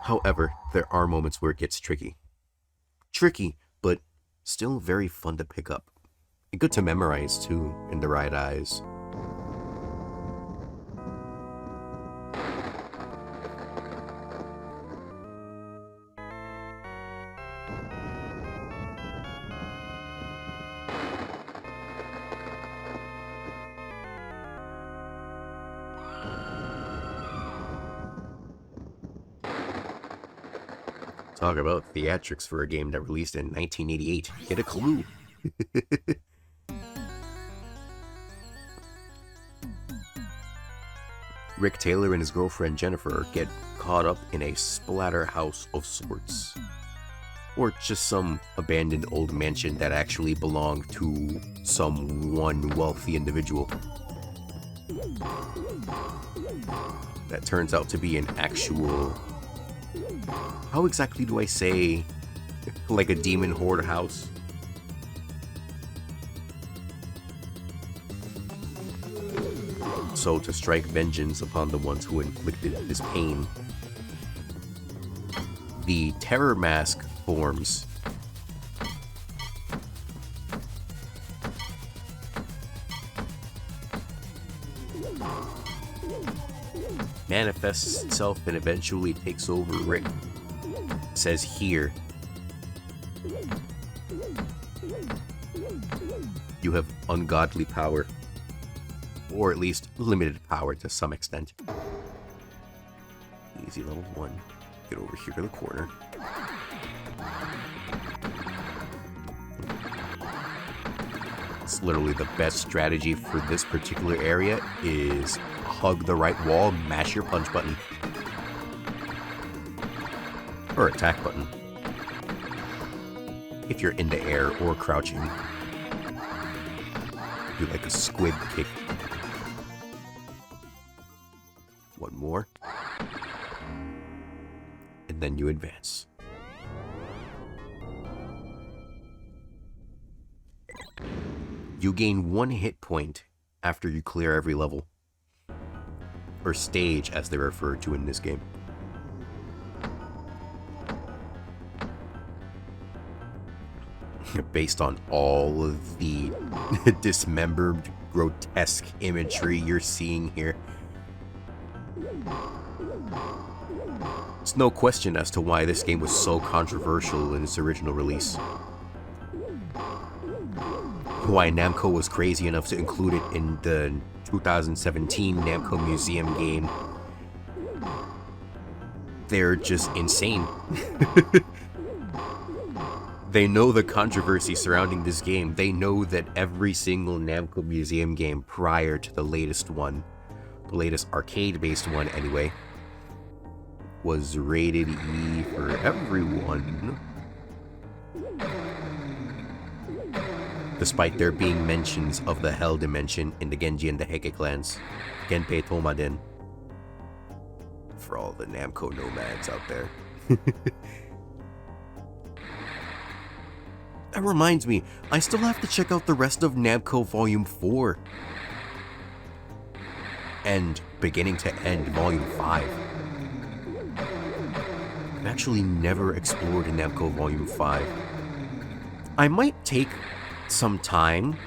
However, there are moments where it gets tricky. Tricky, but still very fun to pick up. And good to memorize too, in the right eyes. Talk about theatrics for a game that released in 1988. Get a clue. Rick Taylor and his girlfriend Jennifer get caught up in a splatterhouse of sorts. Or just some abandoned old mansion that actually belonged to some one wealthy individual. That turns out to be an actual... How exactly do I say, like a demon horde house? So to strike vengeance upon the ones who inflicted this pain, the terror mask forms. Manifests itself and eventually takes over Rick. It says here, you have ungodly power, or at least limited power to some extent. Easy level 1. Get over here to the corner. It's literally the best strategy for this particular area is hug the right wall, mash your punch button. Or attack button. If you're in the air or crouching. Do like a squid kick. One more. And then you advance. You gain 1 hit point after you clear every level. Or stage, as they're referred to in this game. Based on all of the dismembered, grotesque imagery you're seeing here. It's no question as to why this game was so controversial in its original release. Why Namco was crazy enough to include it in the 2017 Namco Museum game. They're just insane. They know the controversy surrounding this game. They know that every single Namco Museum game prior to the latest one, the latest arcade-based one anyway, was rated E for everyone. Despite there being mentions of the Hell Dimension in the Genji and the Heike clans. Genpei Tomaden. For all the Namco nomads out there. That reminds me, I still have to check out the rest of Namco Volume 4. And beginning to end Volume 5. I've actually never explored Namco Volume 5. I might take some time.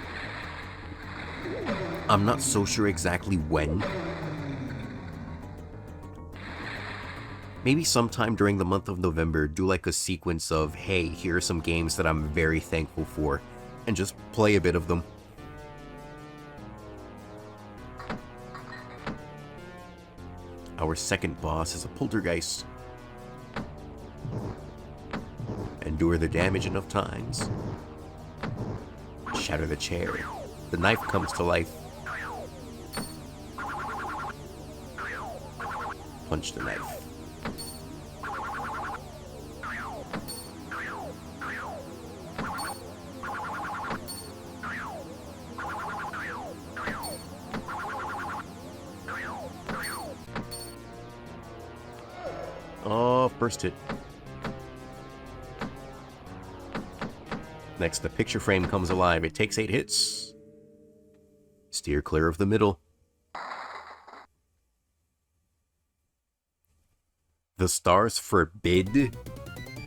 I'm not so sure exactly when. Maybe sometime during the month of November, do like a sequence of, hey, here are some games that I'm very thankful for, and just play a bit of them. Our second boss is a poltergeist. Endure the damage enough times. Shatter the chair. The knife comes to life. Punch the knife. Oh, first hit. Next, the picture frame comes alive. It takes 8 hits. Steer clear of the middle. The stars forbid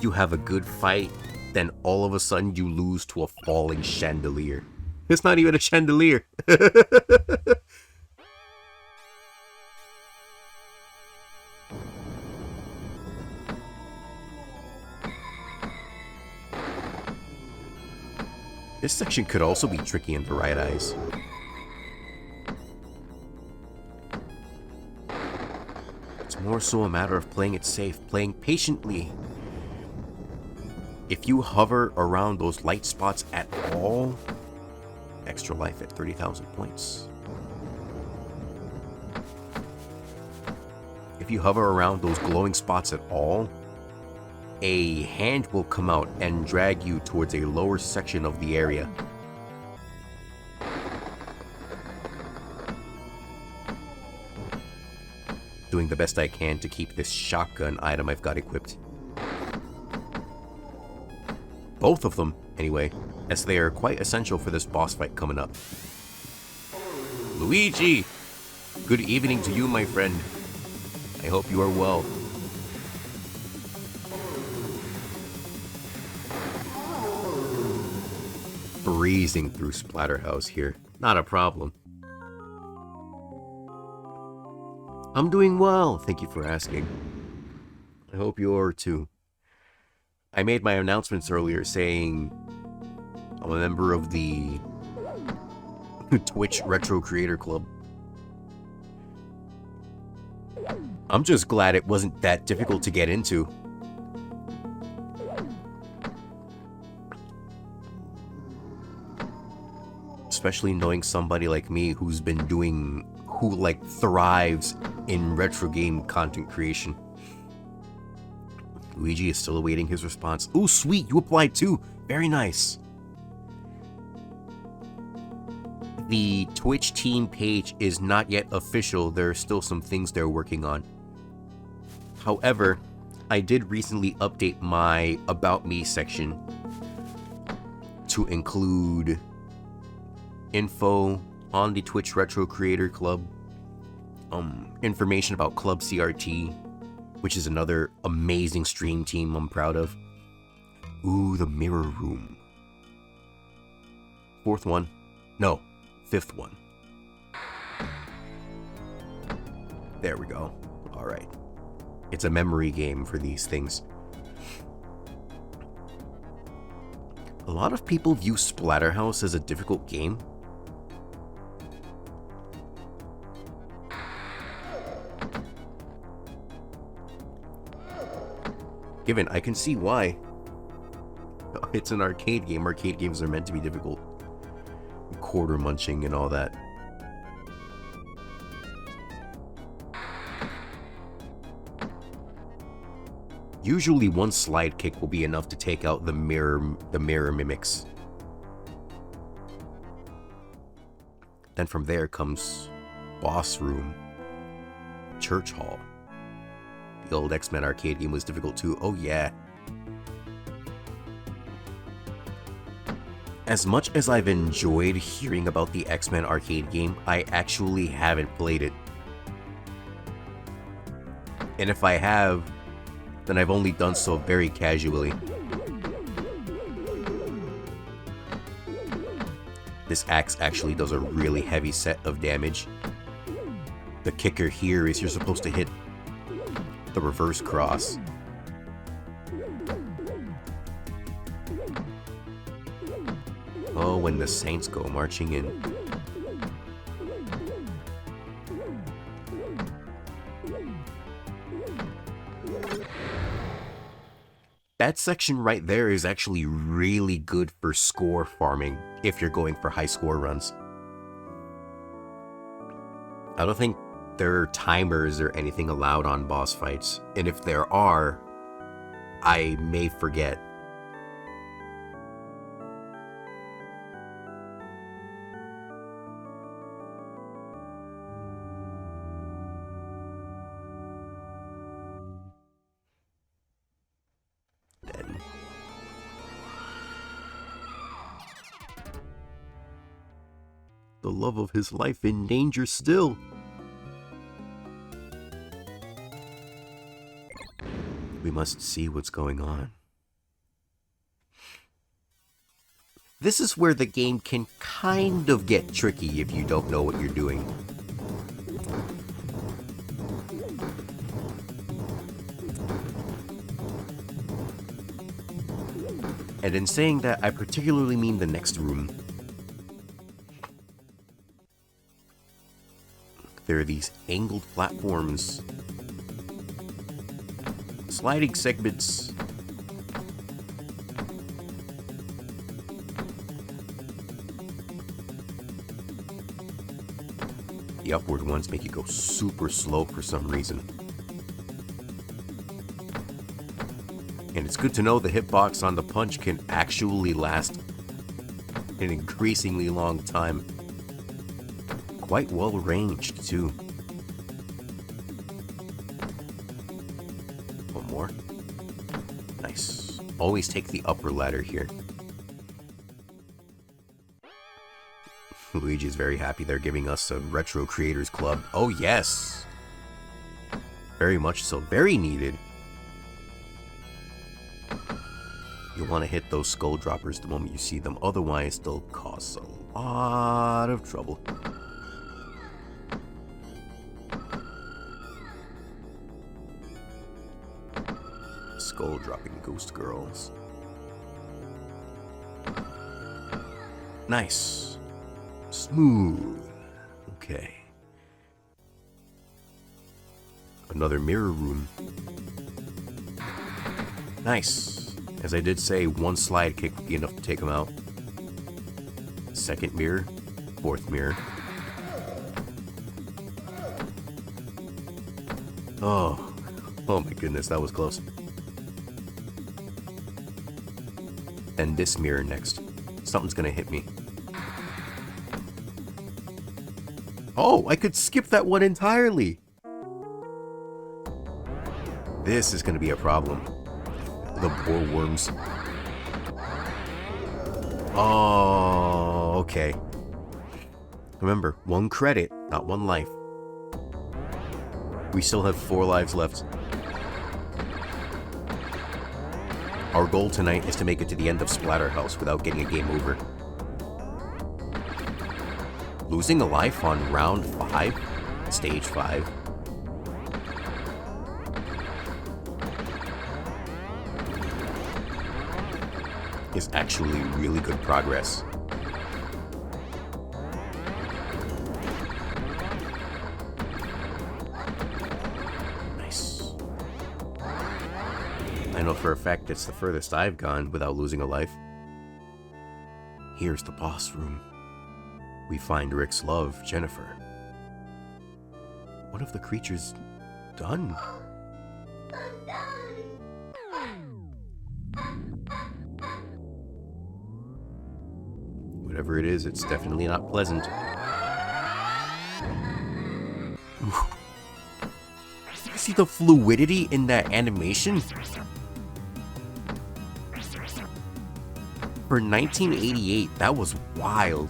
you have a good fight, then all of a sudden you lose to a falling chandelier. It's not even a chandelier. This section could also be tricky in the right eyes. It's more so a matter of playing it safe, playing patiently. If you hover around those light spots at all, extra life at 30,000 points. If you hover around those glowing spots at all, a hand will come out and drag you towards a lower section of the area. Doing the best I can to keep this shotgun item I've got equipped. Both of them, anyway, as they are quite essential for this boss fight coming up. Luigi! Good evening to you, my friend. I hope you are well. Breezing through Splatterhouse here. Not a problem. I'm doing well, thank you for asking. I hope you are too. I made my announcements earlier saying I'm a member of the Twitch Retro Creator Club. I'm just glad it wasn't that difficult to get into. Especially knowing somebody like me who like thrives in retro game content creation. Luigi is still awaiting his response. Ooh, sweet, you applied too. Very nice. The Twitch team page is not yet official. There are still some things they're working on. However, I did recently update my About Me section to include info on the Twitch Retro Creator Club, information about Club CRT, which is another amazing stream team I'm proud of. Ooh, the mirror room. Fifth one. There we go. Alright. It's a memory game for these things. A lot of people view Splatterhouse as a difficult game. Given, I can see why. It's an arcade game. Arcade games are meant to be difficult. Quarter munching and all that. Usually one slide kick will be enough to take out the mirror mimics. Then from there comes Boss Room, Church Hall. The old X-Men arcade game was difficult too. Oh yeah. As much as I've enjoyed hearing about the X-Men arcade game, I actually haven't played it. And if I have, then I've only done so very casually. This axe actually does a really heavy set of damage. The kicker here is you're supposed to hit the reverse cross. Oh, when the Saints go marching in. That section right there is actually really good for score farming if you're going for high score runs. I don't think there are timers or anything allowed on boss fights, and if there are, I may forget. the love of his life in danger still. We must see what's going on. This is where the game can kind of get tricky if you don't know what you're doing. And in saying that, I particularly mean the next room. There are these angled platforms, sliding segments. The upward ones make you go super slow for some reason. And it's good to know the hitbox on the punch can actually last an increasingly long time. Quite well ranged, too. One more. Nice. Always take the upper ladder here. Luigi's very happy they're giving us a Retro Creators Club. Oh, yes! Very much so. Very needed. You'll want to hit those skull droppers the moment you see them. Otherwise, they'll cause a lot of trouble. Skull dropping ghost girls. Nice. Smooth. Okay. Another mirror room. Nice. As I did say, one slide kick would be enough to take him out. Second mirror. Fourth mirror. Oh. Oh my goodness, that was close. And this mirror next. Something's gonna hit me. Oh, I could skip that one entirely. This is gonna be a problem. The boar worms. Oh, okay. Remember, 1 credit, not 1 life. We still have 4 lives left. Our goal tonight is to make it to the end of Splatterhouse without getting a game over. Losing a life on round 5, stage 5. Is actually really good progress. Nice. I know for a fact it's the furthest I've gone without losing a life. Here's the boss room. We find Rick's love, Jennifer. What have the creatures done? Whatever it is, it's definitely not pleasant. You see the fluidity in that animation? For 1988, that was wild.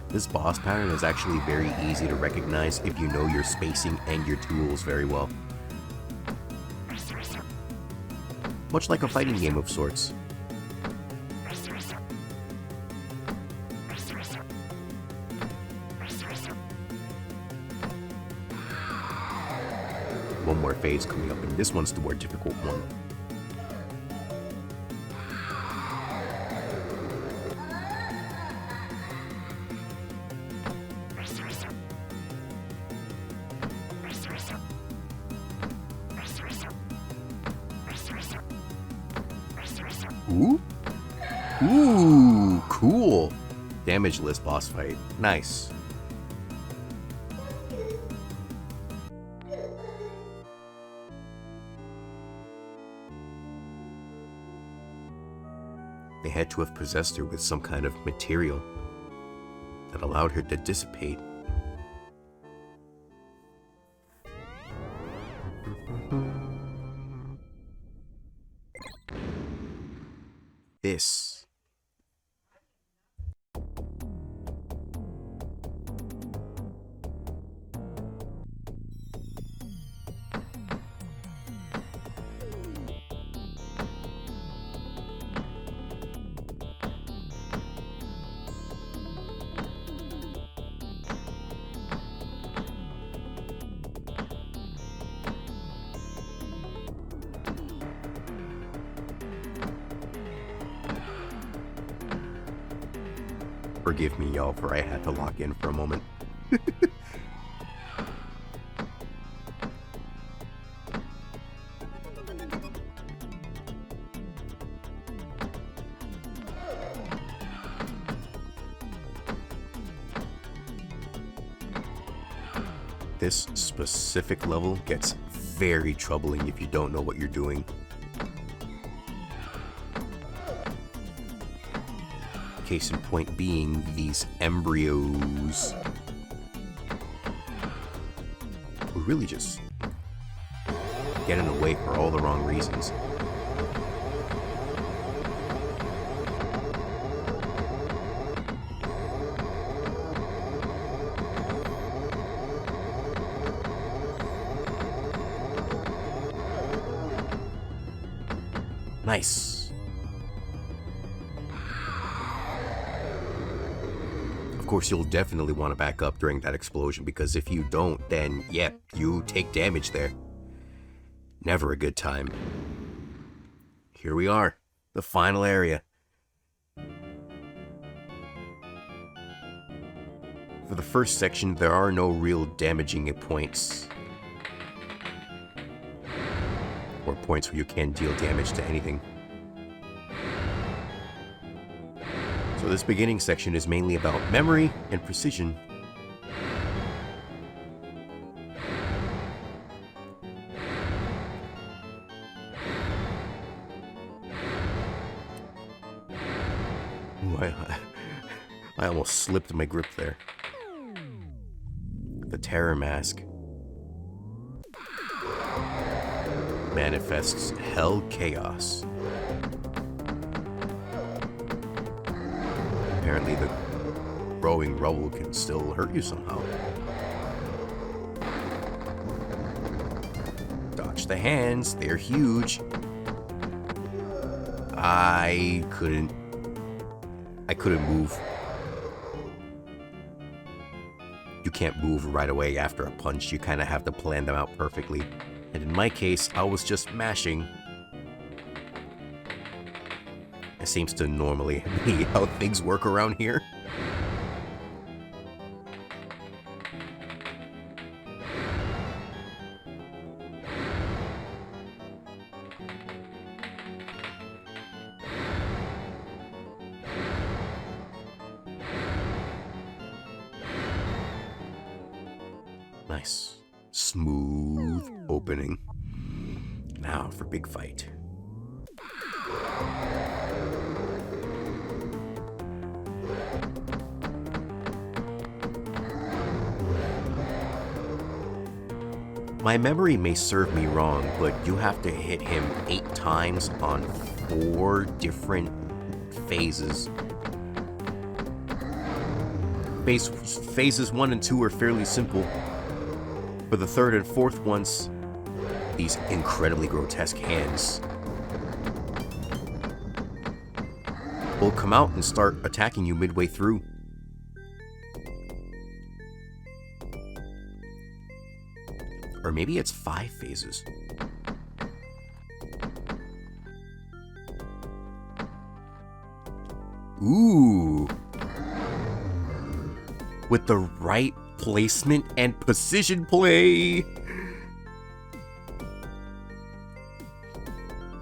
This boss pattern is actually very easy to recognize if you know your spacing and your tools very well. Much like a fighting game of sorts. One more phase coming up, and this one's the more difficult one. Ooh? Ooh, cool. Damageless boss fight. Nice. They had to have possessed her with some kind of material that allowed her to dissipate. this. Forgive me, y'all, for I had to lock in for a moment. This specific level gets very troubling if you don't know what you're doing. Case in point being these embryos who really just get in the way for all the wrong reasons. Nice. Of course, you'll definitely want to back up during that explosion, because if you don't, then, yep, you take damage there. Never a good time. Here we are, the final area. For the first section, there are no real damaging points. Or points where you can deal damage to anything. So this beginning section is mainly about memory and precision. Ooh, I almost slipped my grip there. The terror mask manifests hell chaos. Apparently the growing rubble can still hurt you somehow. Dodge the hands, they're huge. I couldn't move. You can't move right away after a punch. You kind of have to plan them out perfectly. And in my case, I was just mashing. It seems to normally be how things work around here. Nice. Smooth opening. Now for big fight. My memory may serve me wrong, but you have to hit him 8 times on 4 different phases. Phases 1 and 2 are fairly simple. For the 3rd and 4th ones, these incredibly grotesque hands will come out and start attacking you midway through. Or maybe it's 5 phases. Ooh. With the right placement and precision play.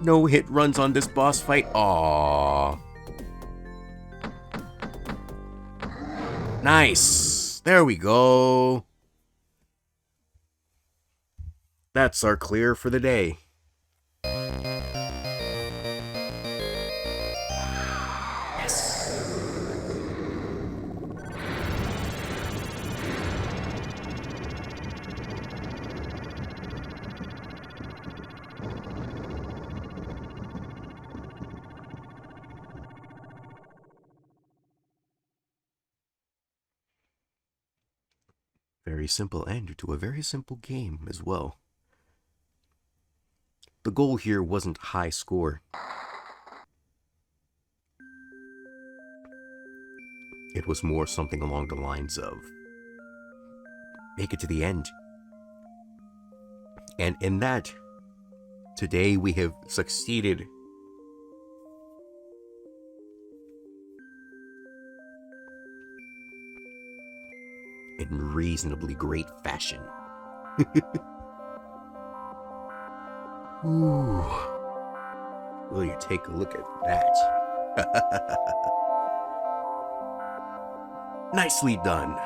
No hit runs on this boss fight. Aww. Nice. There we go. That's our clear for the day. Very simple end to a very simple game as well. The goal here wasn't high score. It was more something along the lines of make it to the end. And in that, today we have succeeded in reasonably great fashion. Ooh. Will you take a look at that? Nicely done.